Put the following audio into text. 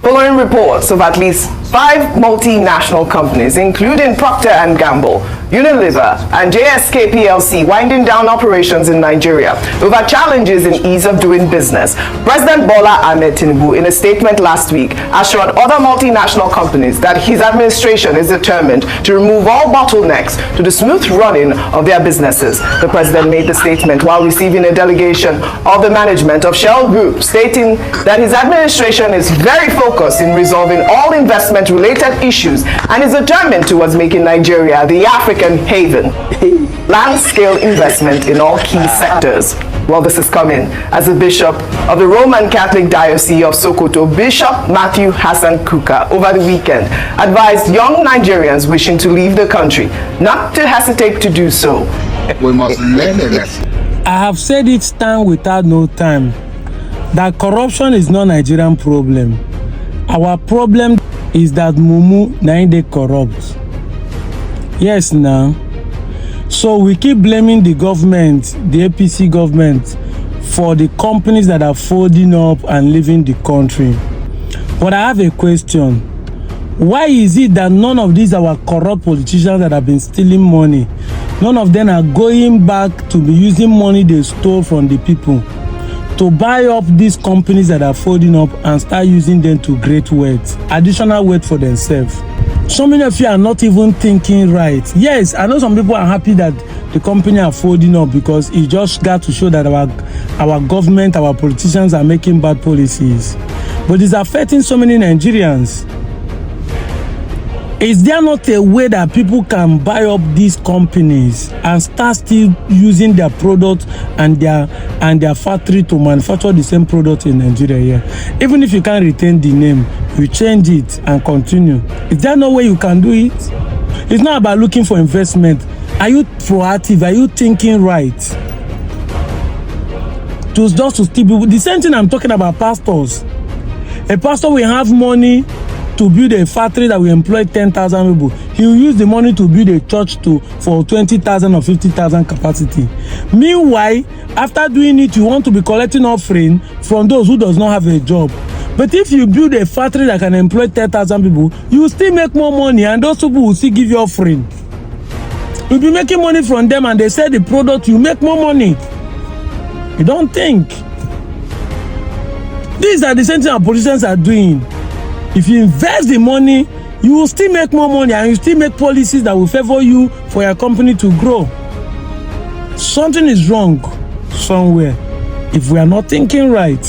Following reports of at least 5 multinational companies, including Procter & Gamble, Unilever, and JSK PLC, winding down operations in Nigeria over challenges in ease of doing business, President Bola Ahmed Tinubu, in a statement last week, assured other multinational companies that his administration is determined to remove all bottlenecks to the smooth running of their businesses. The president made the statement while receiving a delegation of the management of Shell Group, stating that his administration is very focused in resolving all investment-related issues and is determined towards making Nigeria the African haven, land-scale investment in all key sectors. Well, this is coming as the Bishop of the Roman Catholic Diocese of Sokoto, Bishop Matthew Hassan Kuka, over the weekend advised young Nigerians wishing to leave the country not to hesitate to do so. We must learn a lesson. I have said it time without no time that corruption is not Nigerian problem. Our problem is that Mumu na they corrupt. Yes, now. So we keep blaming the government, the APC government, for the companies that are folding up and leaving the country. But I have a question. Why is it that none of these our corrupt politicians that have been stealing money, none of them are going back to be using money they stole from the people to buy up these companies that are folding up and start using them to create wealth, additional wealth for themselves? So many of you are not even thinking right. Yes, I know some people are happy that the company are folding up because it just got to show that our government, our politicians are making bad policies. But it's affecting so many Nigerians. Is there not a way that people can buy up these companies and start still using their product and their factory to manufacture the same product in Nigeria here? Even if you can't retain the name, you change it and continue. Is there no way you can do it? It's not about looking for investment. Are you proactive? Are you thinking right? Just to steal people. The same thing I'm talking about pastors. A pastor will have money to build a factory that will employ 10,000 people. He will use the money to build a church for 20,000 or 50,000 capacity. Meanwhile, after doing it, you want to be collecting offering from those who does not have a job. But if you build a factory that can employ 10,000 people, you will still make more money and those people will still give you offering. You'll be making money from them and they sell the product, you make more money. You don't think. These are the same things our politicians are doing. If you invest the money, you will still make more money and you still make policies that will favor you for your company to grow. Something is wrong somewhere if we are not thinking right.